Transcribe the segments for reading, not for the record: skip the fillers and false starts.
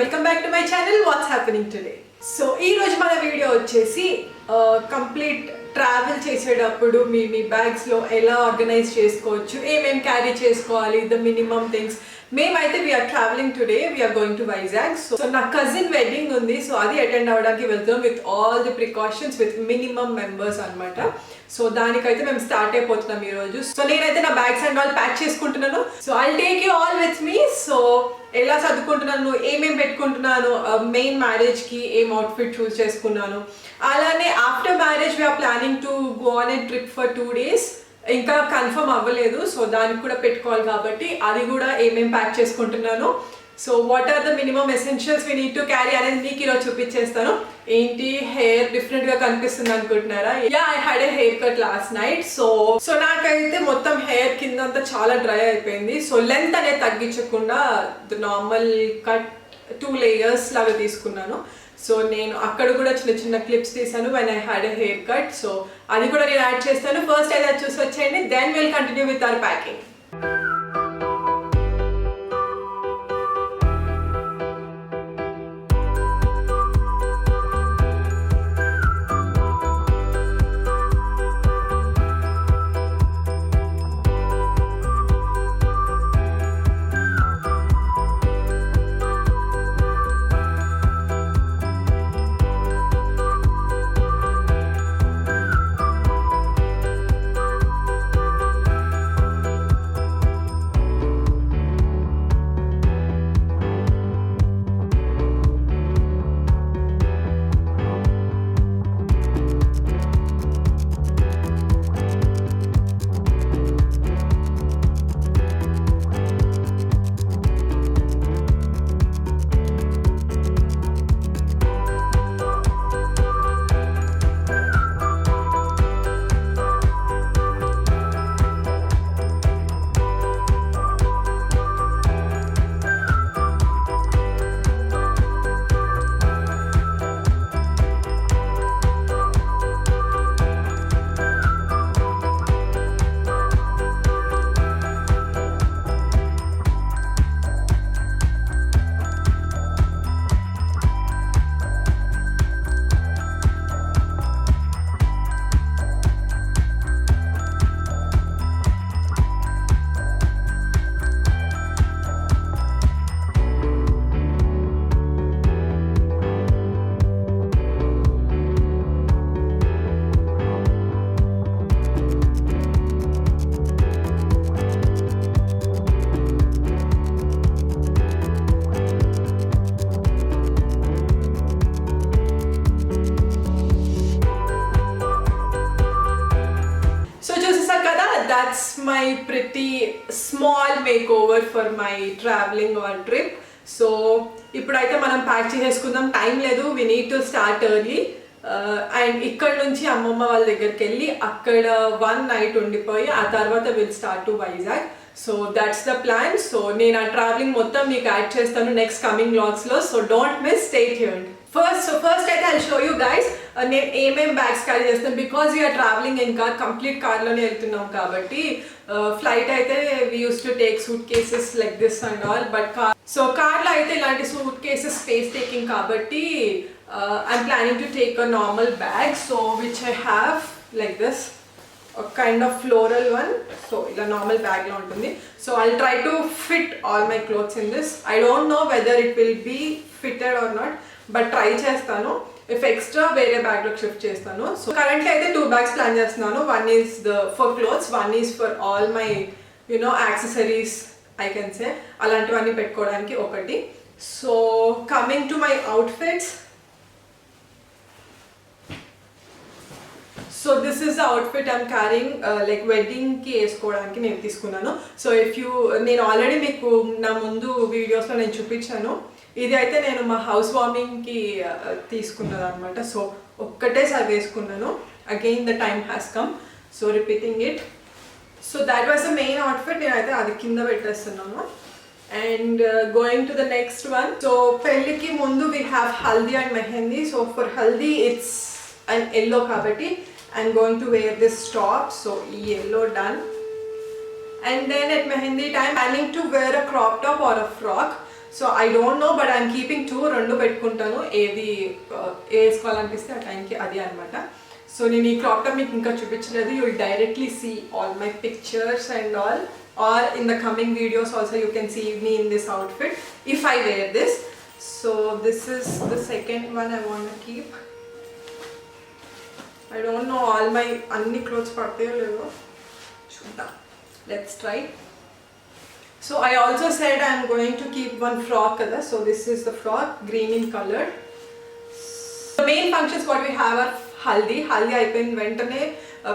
Welcome back to my channel what's happening today. So ఈ రోజు మన వీడియో వచ్చేసి కంప్లీట్ ట్రావెల్ చేసేటప్పుడు మీ బ్యాగ్స్లో ఎలా ఆర్గనైజ్ చేసుకోవచ్చు, ఏమేమి క్యారీ చేసుకోవాలి, ద మినిమం థింగ్స్. మేమైతే we're traveling today, we're going to Vizag. So నా కజిన్ వెడ్డింగ్ ఉంది, సో అది అటెండ్ అవ్వడానికి వెళ్తాం with all the precautions, with minimum members అనమాట. సో దానికైతే మేము స్టార్ట్ అయిపోతున్నాం ఈరోజు. సో నేనైతే నా బ్యాగ్స్ అండ్ ఆల్ ప్యాక్ చేసుకుంటున్నాను. So I take you all with me. So ఎలా సర్దుకుంటున్నాను, ఏమేమి పెట్టుకుంటున్నాను, మెయిన్ మ్యారేజ్కి ఏం అవుట్ఫిట్ చూస్ చేసుకున్నాను, అలానే after marriage we're planning to go on a trip for 2 days. ఇంకా కన్ఫర్మ్ అవ్వలేదు, సో దానికి కూడా పెట్టుకోవాలి కాబట్టి అది కూడా ఏమేమి ప్యాక్ చేసుకుంటున్నాను. So what are the minimum essentials we need to carry అనేది మీకు ఈరోజు చూపించేస్తాను. ఏంటి హెయిర్ డిఫరెంట్గా కనిపిస్తుంది అనుకుంటున్నారా? Yeah, I had a hair cut last night. So నాకైతే మొత్తం హెయిర్ కింద అంతా చాలా డ్రై అయిపోయింది. సో లెంత్ అనేది తగ్గించకుండా ద నార్మల్ కట్ 2 layers లాగా తీసుకున్నాను. సో నేను అక్కడ కూడా చిన్న చిన్న క్లిప్స్ తీసాను when I had a hair cut. So అది కూడా నేను యాడ్ చేస్తాను. ఫస్ట్ అయితే అది చూసి వచ్చేయండి, then will continue with our packing. That's my pretty small makeover for my traveling or trip. So ఇప్పుడైతే మనం ప్యాక్ చేసేసుకుందాం, టైం లేదు, we need to start early. And ఇక్కడ నుంచి అమ్మమ్మ వాళ్ళ దగ్గరికి వెళ్ళి అక్కడ 1 night ఉండిపోయి ఆ తర్వాత will start to Vizag. So that's the plan. So నేను ఆ ట్రావెలింగ్ మొత్తం మీకు యాడ్ చేస్తాను నెక్స్ట్ కమింగ్ వ్లాగ్స్లో. So don't miss, stay tuned. First అయితే ఐ షో యూ గైస్ నేను ఏమేమి బ్యాగ్స్ క్యారీ చేస్తాను. Because you're travelling in car, complete కార్లోనే వెళ్తున్నాం కాబట్టి ఫ్లైట్ అయితే we use to take suitcases like this and all. But కార్లో అయితే ఇలాంటి సూట్ కేసెస్ స్పేస్ టేకింగ్ కాబట్టి I'm planning to take a normal bag. So which I have like this kind of floral one. So ఇలా normal బ్యాగ్లో ఉంటుంది. So I try to fit all my clothes in this. I don't know whether it will be fitted or not, but try చేస్తాను. If extra వేరే బ్యాగ్లోకి shift చేస్తాను. So currently అయితే 2 bags plan చేస్తున్నాను. One is for clothes, one is for all my accessories I can సే, అలాంటివన్నీ పెట్టుకోవడానికి ఒకటి. So coming to my outfits. So this is the outfit I'm carrying, like వెడ్డింగ్కి వేసుకోవడానికి నేను తీసుకున్నాను. సో నేను ఆల్రెడీ మీకు నా ముందు వీడియోస్లో నేను చూపించాను. ఇది అయితే నేను మా హౌస్ వార్మింగ్కి తీసుకున్నది అనమాట. సో ఒక్కటేసారి వేసుకున్నాను. Again the time has come, so repeating it. So that was the main outfit. నేనైతే అది కింద పెట్టేస్తున్నాను. And going to the next one. So పెళ్ళికి ముందు we have haldi and mehndi. So for haldi it's and yellow కాబట్టి I'm going to wear this top. So yellow done. And then at mehendi time, planning to wear a crop top or a frock. So I don't no but I'm keeping 2 రెండు పెట్టుకుంటాను, ఏది వేసుకోవాలనిపిస్తే ఆ టైంకి అది అనమాట. So నేను ఈ crop top మీకు ఇంకా చూపించలేదు. You will directly see all my pictures and all, or in the coming videos also you can see me in this outfit if I wear this. So this is the second one I want to keep. I don't know all my anni clothes padtayo levo chuda, let's try. So I also said I am going to keep one frock kada, so this is the frock, green in color. The main functions what we have are haldi అయిపోయిన వెంటనే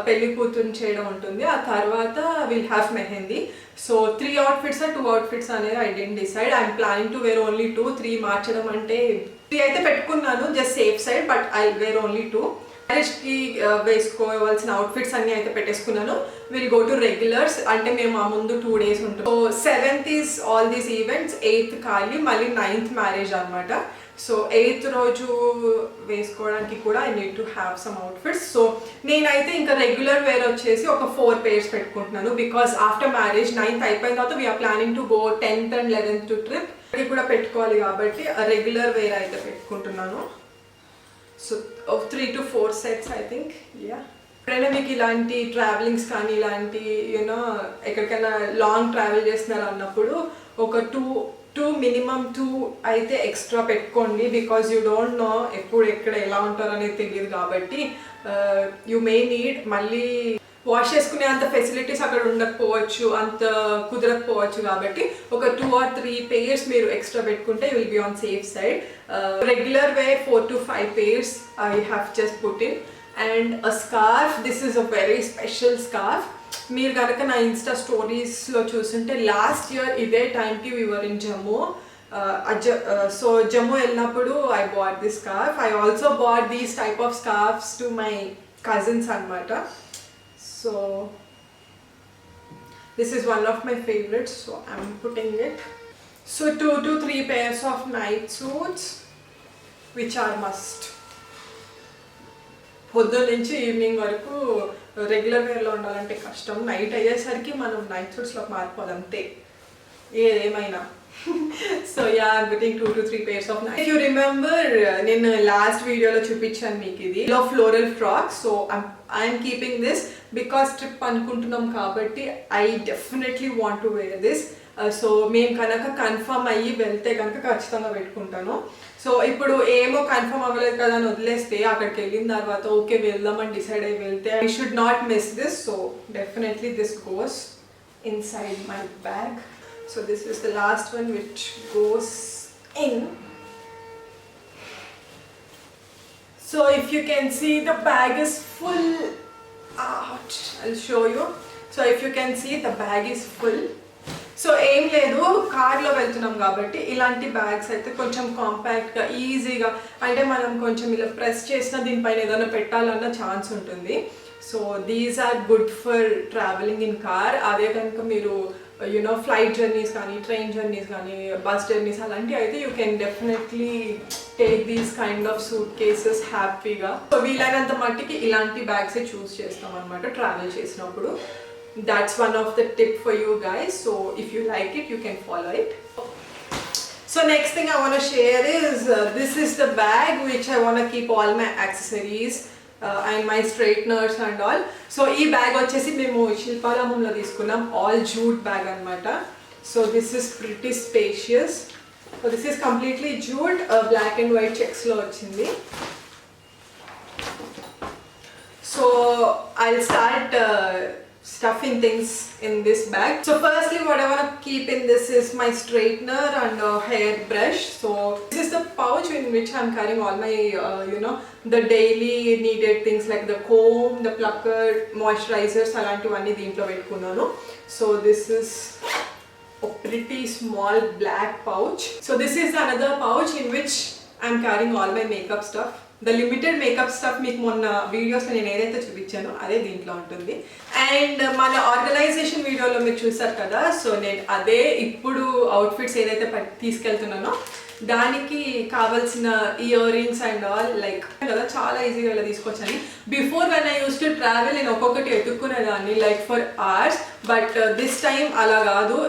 పెళ్లి కూతురు చేయడం ఉంటుంది, ఆ తర్వాత will have mehendi. So 3 outfits or 2 outfits అనేది I didn't decide. I'm planning to wear only 2. 3 మార్చడం అంటే 3 అయితే పెట్టుకున్నాను just safe side, but I wear only 2. మ్యారేజ్కి వేసుకోవాల్సిన అవుట్ఫిట్స్ అన్నీ అయితే పెట్టేసుకున్నాను. విల్ గో టు రెగ్యులర్స్, అంటే మేము ఆ ముందు 2 days ఉంటాం. So 7th is all these events, 8th ఖాళీ, మళ్ళీ 9th మ్యారేజ్ అనమాట. సో 8th రోజు వేసుకోవడానికి కూడా I need to have some outfits. So నేనైతే ఇంకా రెగ్యులర్ వేర్ వచ్చేసి ఒక 4 pairs పెట్టుకుంటున్నాను, బికాస్ ఆఫ్టర్ మ్యారేజ్ 9th అయిపోయిన తర్వాత we're planning to go 10th and 11th to trip, అది కూడా పెట్టుకోవాలి కాబట్టి రెగ్యులర్ వేర్ అయితే పెట్టుకుంటున్నాను. So 3 to 4 sets I think. ఎప్పుడైనా మీకు ఇలాంటి ట్రావెలింగ్స్ కానీ ఇలాంటి యూనో ఎక్కడికైనా లాంగ్ ట్రావెల్ చేస్తున్నారు అన్నప్పుడు ఒక 2 minimum 2 అయితే ఎక్స్ట్రా పెట్టుకోండి, బికాజ్ యూ డోంట్ నో ఎప్పుడు ఎక్కడ ఎలా ఉంటారో అనేది తెలియదు కాబట్టి. యూ మే నీడ్ మళ్ళీ వాష్ చేసుకునే అంత ఫెసిలిటీస్ అక్కడ ఉండకపోవచ్చు, అంత కుదరకపోవచ్చు కాబట్టి ఒక 2 or 3 pairs మీరు ఎక్స్ట్రా పెట్టుకుంటే you will be on safe side. Regular wear 4 to 5 pairs I have just put in. And a scarf, this is a very special scarf. మీరు కనుక నా ఇన్స్టా స్టోరీస్లో చూస్తుంటే లాస్ట్ ఇయర్ ఇదే టైంకి we were in Jammu. So Jammu వెళ్ళినప్పుడు I bought this scarf. I also bought these type of scarfs to my cousins అనమాట. So this is one of my favorites, so I'm putting it. So 2 to 3 pairs of night suits which are must. పొద్దున్న నుంచి evening వరకు regular వేర్లో ఉండాలంటే కష్టం, night అయ్యేసరికి మనం night సూట్స్లోకి మారిపోదు అంతే ఏదేమైనా. So yeah I'm putting 2 to 3 pairs of night. If you remember, నేను లాస్ట్ వీడియోలో చూపించాను మీకు ఇది floral frock. So I'm keeping this because trip అనుకుంటున్నాం కాబట్టి I definitely want to wear this. So మేము కనుక కన్ఫర్మ్ అయ్యి వెళ్తే కనుక ఖచ్చితంగా పెట్టుకుంటాను. సో ఇప్పుడు ఏమో కన్ఫర్మ్ అవ్వలేదు కదా అని వదిలేస్తే అక్కడికి వెళ్ళిన తర్వాత ఓకే వెళ్దామని డిసైడ్ అయ్యి వెళ్తే I should not miss this. So definitely this goes inside my bag. So this is the last one which goes in. So if you can see, the bag is full. Ouch. I'll show you. So if you can see, the bag is full. So ఏం లేదు, కార్లో వెళ్తున్నాం కాబట్టి ఇలాంటి bags అయితే కొంచెం కాంపాక్ట్గా ఈజీగా, అంటే మనం కొంచెం ఇలా ప్రెస్ చేసినా దీనిపైన ఏదైనా పెట్టాలన్న ఛాన్స్ ఉంటుంది. So these are good for travelling in car. అదే కనుక మీరు యూనో ఫ్లైట్ జర్నీస్ కానీ ట్రైన్ జర్నీస్ కానీ బస్ జర్నీస్ అలాంటివి అయితే you can definitely take these kind of suitcases హ్యాపీగా. సో వీలైనంత మట్టికి ఇలాంటి బ్యాగ్సే చూస్ చేస్తాం అనమాట ట్రావెల్ చేసినప్పుడు. That's one of the tip for you guys. So if you like it, you can follow it. So next thing I want to share is this is the bag which I want to keep all my accessories and my straighteners and all. So ee bag vachesi memo Shilparamamlo తీసుకున్నాం, all jute bag anamata. So this is pretty spacious. So this is completely jute, black and white checks lo vachindi. So I'll start stuffing things in this bag. So firstly what I want to keep in this is my straightener and hair brush. So this is the pouch in which I'm carrying all my you know the daily needed things like the comb, the plucker, moisturizers alantivanni deentlo pettukunnanu. So this is a pretty small black pouch. So this is another pouch in which I'm carrying all my makeup stuff. The limited makeup stuff మీకు మొన్న వీడియోస్లో నేను ఏదైతే చూపించానో అదే దీంట్లో ఉంటుంది. And మన organisation వీడియోలో మీరు చూసారు కదా, సో నేను అదే ఇప్పుడు అవుట్ఫిట్స్ ఏదైతే తీసుకెళ్తున్నానో దానికి కావాల్సిన earrings and all like కదా చాలా ఈజీగా ఇలా తీసుకొచ్చాను. Before when I use to travel నేను ఒక్కొక్కటి ఎత్తుక్కునేదాన్ని like for hours, but this time అలా కాదు,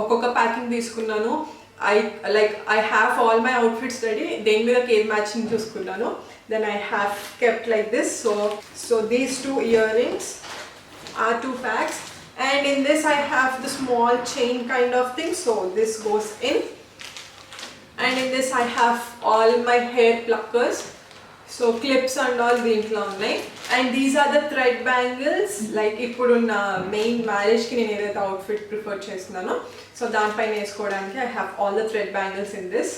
ఒక్కొక్క ప్యాకింగ్ తీసుకున్నాను. I have all my outfits ready. Then with the cave matching chuskunnanu. Then I have kept like this. So these 2 earrings are 2 packs, and in this I have the small chain kind of thing. So this goes in, and in this I have all my hair pluckers. So clips and all దీంట్లో ఉన్నాయి. And these are the thread bangles. Like ఇప్పుడున్న main మ్యారేజ్కి నేను ఏదైతే outfit prefer చేస్తున్నానో so దానిపైన వేసుకోవడానికి I have all the thread bangles in this.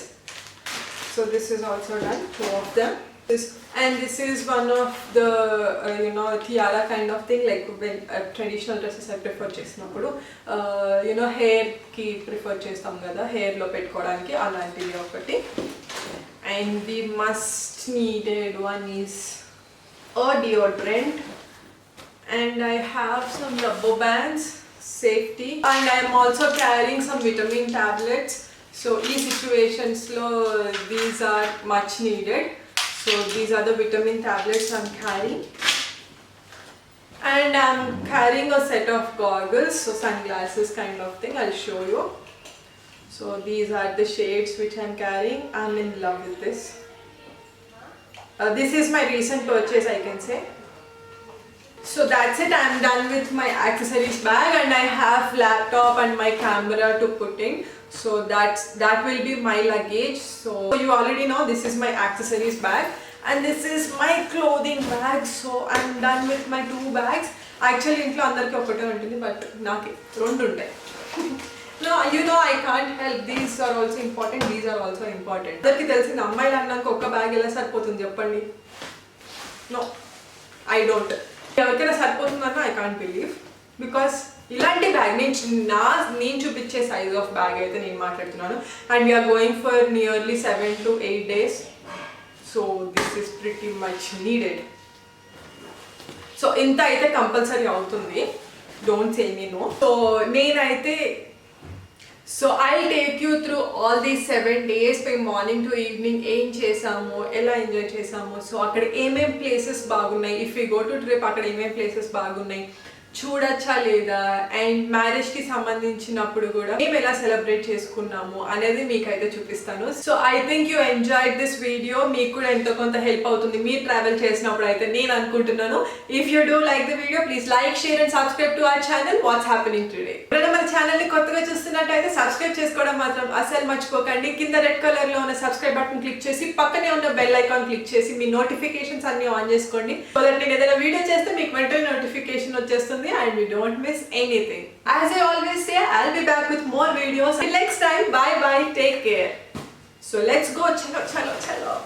So this is also done, 2 of them. And this is one of the tiara kind of thing, like when traditional dresses I prefer చేసినప్పుడు hair కి prefer చేస్తాం కదా, hair లో పెట్టుకోవడానికి అలాంటిది ఒకటి. And the must needed one is a deodorant, and I have some rubber bands, safety, and I am also carrying some vitamin tablets. So these situations lo these are much needed. So these are the vitamin tablets I'm carrying, and I'm carrying a set of goggles, so sunglasses kind of thing. I'll show you. So these are the shades which I'm carrying. I'm in love with this. This is my recent purchase, I can say. So that's it. I'm done with my accessories bag, and I have laptop and my camera to put in. So that will be my luggage. So you already know this is my accessories bag, and this is my clothing bag. So I'm done with my 2 bags. Actually ఇంట్లో అందరికీ ఒకటే ఉంటుంది, but నాకు 2 ఉంటాయి. No, I can't help. These are also important. These are also important. అందరికీ తెలిసిన అమ్మాయిలు అన్నాక ఒక్క బ్యాగ్ ఎలా సరిపోతుంది చెప్పండి? No, I don't. ఎవరికైనా సరిపోతుందన్నా I can't believe, because ఇలాంటి బ్యాగ్ నేను చూపించే సైజ్ ఆఫ్ బ్యాగ్ అయితే నేను మాట్లాడుతున్నాను. And we're going for nearly 7 to 8 days. So this is pretty much needed. So ఇంత అయితే కంపల్సరీ అవుతుంది. Don't say me no. So నేనైతే I'll take you through all these 7 days by morning to evening. ఏం చేసాము, ఎలా enjoy చేసాము, so అక్కడ ఏమేం ప్లేసెస్ బాగున్నాయి, if you go to trip అక్కడ ఏమేం ప్లేసెస్ బాగున్నాయి చూడచ్చా లేదా, అండ్ మ్యారేజ్కి సంబంధించినప్పుడు కూడా మేము ఎలా సెలబ్రేట్ చేసుకున్నాము అనేది మీకైతే చూపిస్తాను. So I think you enjoyed this video. మీకు కూడా ఎంతో కొంత హెల్ప్ అవుతుంది మీరు ట్రావెల్ చేసినప్పుడు అయితే నేను అనుకుంటున్నాను. If you do like the video, please like, share and subscribe to our channel what's happening today. ఎవరైనా మన ఛానల్ని కొత్తగా చూస్తున్నట్టయితే సబ్స్క్రైబ్ చేసుకోవడం మాత్రం అసలు మర్చిపోకండి. కింద రెడ్ కలర్లో ఉన్న సబ్స్క్రైబ్ బటన్ క్లిక్ చేసి పక్కనే ఉన్న బెల్ ఐకాన్ క్లిక్ చేసి మీ నోటిఫికేషన్స్ అన్ని ఆన్ చేసుకోండి. సో దట్ నేను ఏదైనా వీడియో చేస్తే మీకు వెంటనే నోటిఫికేషన్ వచ్చేస్తుంది and you don't miss anything. As I always say, I'll be back with more videos. Until next time, bye bye, take care. So let's go, chalo.